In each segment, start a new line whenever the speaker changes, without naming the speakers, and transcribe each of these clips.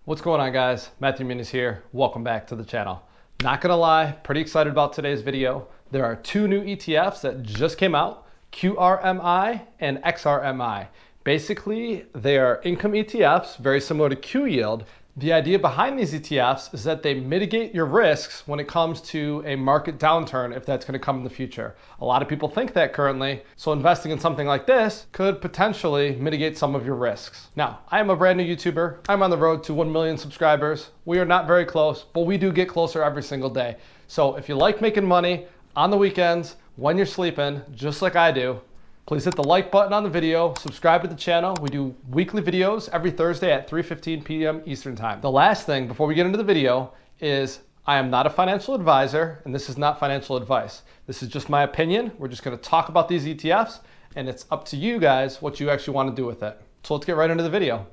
What's going on, guys? Matthew Muniz here. Welcome back to the channel. Not gonna lie, pretty excited about today's video. There are two new ETFs that just came out, QRMI and XRMI. Basically, they are income ETFs, very similar to QYLD. The idea behind these ETFs is that they mitigate your risks when it comes to a market downturn, if that's gonna come in the future. A lot of people think that currently, so investing in something like this could potentially mitigate some of your risks. Now, I am a brand new YouTuber. I'm on the road to 1 million subscribers. We are not very close, but we do get closer every single day. So if you like making money on the weekends, when you're sleeping, just like I do, please hit the like button on the video, subscribe to the channel. We do weekly videos every Thursday at 3:15 p.m. Eastern Time. The last thing before we get into the video is I am not a financial advisor, and this is not financial advice. This is just my opinion. We're just gonna talk about these ETFs, and it's up to you guys what you actually wanna do with it. So let's get right into the video.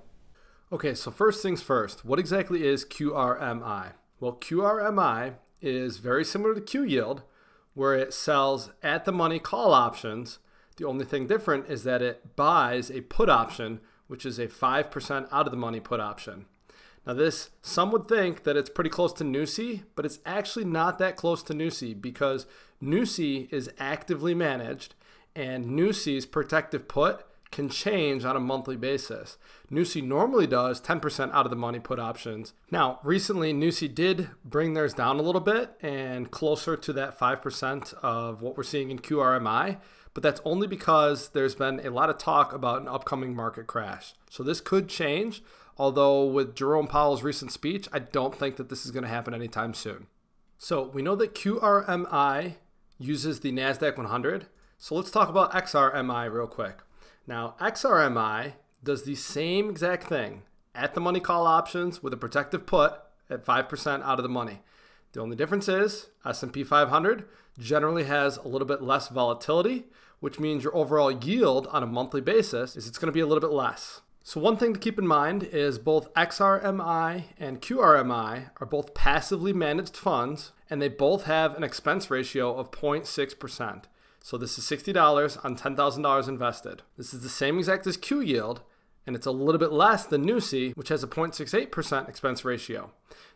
Okay, so first things first, what exactly is QRMI? Well, QRMI is very similar to QYLD, where it sells at the money call options. The only thing different is that it buys a put option, which is a 5% out of the money put option. Now this, some would think that it's pretty close to NUSI, but it's actually not that close to NUSI because NUSI is actively managed and NUSI's protective put can change on a monthly basis. NUSI normally does 10% out of the money put options. Now, recently NUSI did bring theirs down a little bit and closer to that 5% of what we're seeing in QRMI, but that's only because there's been a lot of talk about an upcoming market crash. So this could change, although with Jerome Powell's recent speech, I don't think that this is gonna happen anytime soon. So we know that QRMI uses the NASDAQ 100. So let's talk about XRMI real quick. Now, XRMI does the same exact thing at the money call options with a protective put at 5% out of the money. The only difference is S&P 500 generally has a little bit less volatility, which means your overall yield on a monthly basis is it's going to be a little bit less. So one thing to keep in mind is both XRMI and QRMI are both passively managed funds, and they both have an expense ratio of 0.6%. So this is $60 on $10,000 invested. This is the same exact as QYLD, and it's a little bit less than NUSI, which has a 0.68% expense ratio.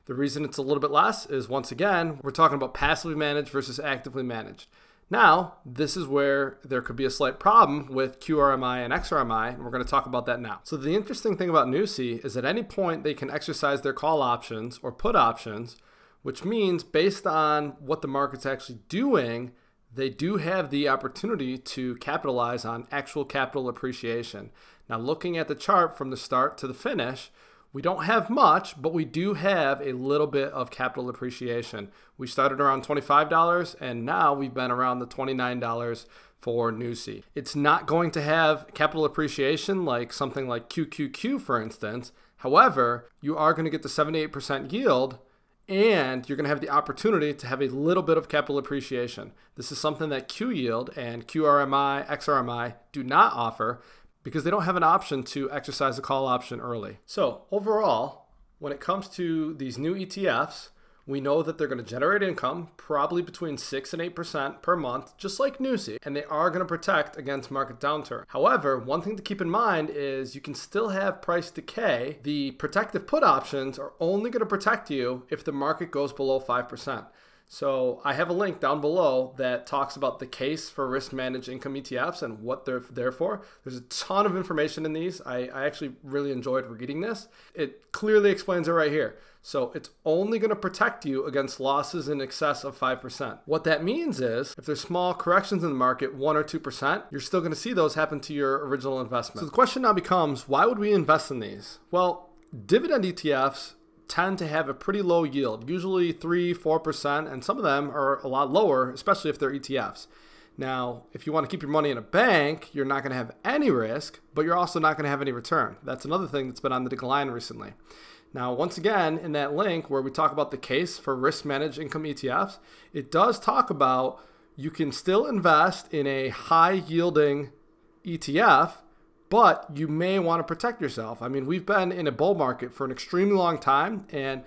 The reason it's a little bit less is, once again, we're talking about passively managed versus actively managed. Now, this is where there could be a slight problem with QRMI and XRMI, and we're going to talk about that now. So the interesting thing about NUSI is at any point they can exercise their call options or put options, which means based on what the market's actually doing, they do have the opportunity to capitalize on actual capital appreciation. Now, looking at the chart from the start to the finish, we don't have much, but we do have a little bit of capital appreciation. We started around $25, and now we've been around the $29 for NUSI. It's not going to have capital appreciation like something like QQQ, for instance. However, you are going to get the 78% yield, and you're going to have the opportunity to have a little bit of capital appreciation. This is something that QYLD and QRMI, XRMI do not offer because they don't have an option to exercise the call option early. So overall, when it comes to these new ETFs, we know that they're going to generate income probably between 6 and 8% per month, just like NUSI, and they are going to protect against market downturn. However, one thing to keep in mind is you can still have price decay. The protective put options are only going to protect you if the market goes below 5%. So I have a link down below that talks about the case for risk managed income ETFs and what they're there for. There's a ton of information in these. I actually really enjoyed reading this. It clearly explains it right here. So it's only going to protect you against losses in excess of 5%. What that means is if there's small corrections in the market, 1 or 2%, you're still going to see those happen to your original investment. So the question now becomes, why would we invest in these? Well, dividend ETFs tend to have a pretty low yield, usually 3-4%, and some of them are a lot lower, especially if they're ETFs. Now, if you want to keep your money in a bank, you're not going to have any risk, but you're also not going to have any return. That's another thing that's been on the decline recently. Now, once again, in that link where we talk about the case for risk managed income ETFs, it does talk about you can still invest in a high yielding ETF, but you may want to protect yourself. I mean, we've been in a bull market for an extremely long time, and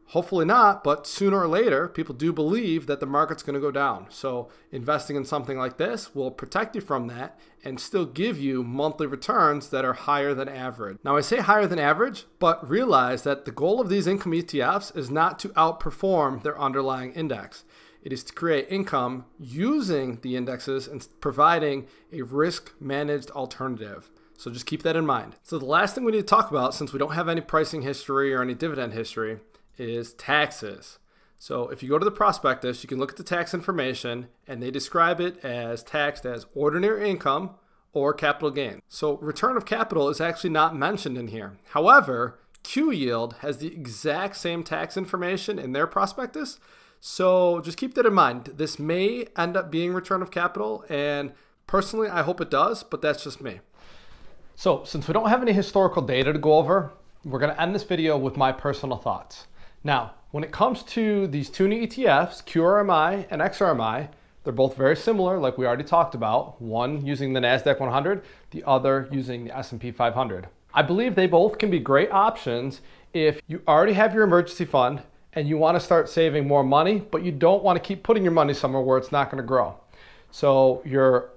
Hopefully not, but sooner or later, people do believe that the market's going to go down. So investing in something like this will protect you from that and still give you monthly returns that are higher than average. Now I say higher than average, but realize that the goal of these income ETFs is not to outperform their underlying index. It is to create income using the indexes and providing a risk-managed alternative. So just keep that in mind. So the last thing we need to talk about, since we don't have any pricing history or any dividend history, is taxes. So if you go to the prospectus, you can look at the tax information and they describe it as taxed as ordinary income or capital gain. So return of capital is actually not mentioned in here. However, QYLD has the exact same tax information in their prospectus. So just keep that in mind. This may end up being return of capital, and personally, I hope it does, but that's just me. So since we don't have any historical data to go over, we're going to end this video with my personal thoughts. Now, when it comes to these two new ETFs, QRMI and XRMI, they're both very similar, like we already talked about, one using the NASDAQ 100, the other using the S&P 500. I believe they both can be great options if you already have your emergency fund and you want to start saving more money, but you don't want to keep putting your money somewhere where it's not going to grow. So you're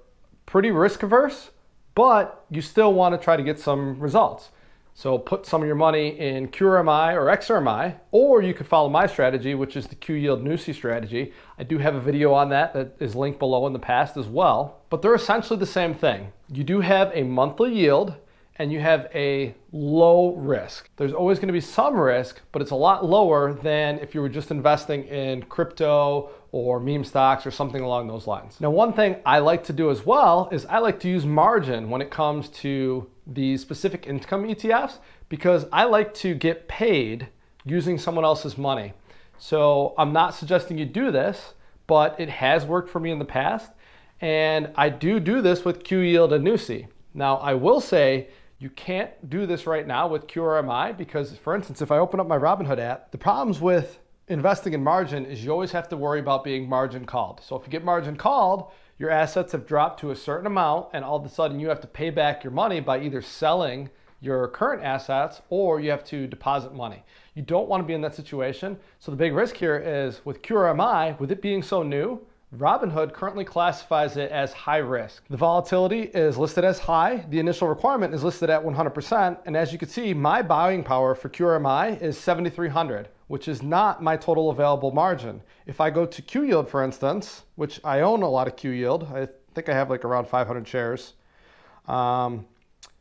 pretty risk averse, but you still want to try to get some results. So put some of your money in QRMI or XRMI, or you could follow my strategy, which is the QYLD NUSI strategy. I do have a video on that is linked below in the past as well, but they're essentially the same thing. You do have a monthly yield and you have a low risk. There's always going to be some risk, but it's a lot lower than if you were just investing in crypto or meme stocks or something along those lines. Now, one thing I like to do as well is I like to use margin when it comes to the specific income ETFs, because I like to get paid using someone else's money. So I'm not suggesting you do this, but it has worked for me in the past. And I do this with QYLD and NUSI. Now, I will say, you can't do this right now with QRMI because, for instance, if I open up my Robinhood app, the problems with investing in margin is you always have to worry about being margin called. So if you get margin called, your assets have dropped to a certain amount and all of a sudden you have to pay back your money by either selling your current assets or you have to deposit money. You don't want to be in that situation. So the big risk here is with QRMI, with it being so new, Robinhood currently classifies it as high risk. The volatility is listed as high. The initial requirement is listed at 100%. And as you can see, my buying power for QRMI is 7,300, which is not my total available margin. If I go to QYLD, for instance, which I own a lot of QYLD, I think I have like around 500 shares.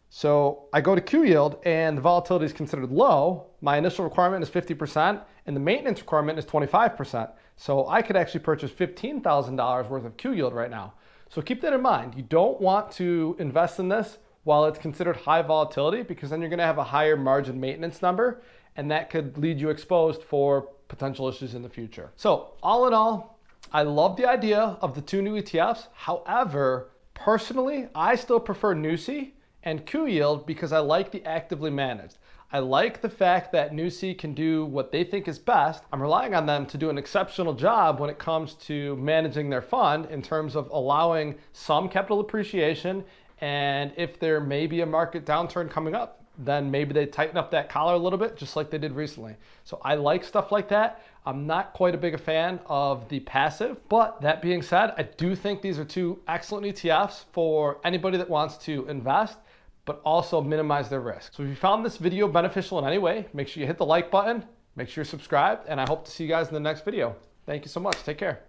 So I go to QYLD and the volatility is considered low. My initial requirement is 50% and the maintenance requirement is 25%. So I could actually purchase $15,000 worth of QYLD right now. So keep that in mind. You don't want to invest in this while it's considered high volatility, because then you're going to have a higher margin maintenance number and that could lead you exposed for potential issues in the future. So all in all, I love the idea of the two new ETFs. However, personally, I still prefer NUSI and QYLD because I like the actively managed. I like the fact that NUSI can do what they think is best. I'm relying on them to do an exceptional job when it comes to managing their fund in terms of allowing some capital appreciation, and if there may be a market downturn coming up, then maybe they tighten up that collar a little bit, just like they did recently. So I like stuff like that. I'm not quite a big a fan of the passive, but that being said, I do think these are two excellent ETFs for anybody that wants to invest, but also minimize their risk. So if you found this video beneficial in any way, make sure you hit the like button, make sure you're subscribed, and I hope to see you guys in the next video. Thank you so much. Take care.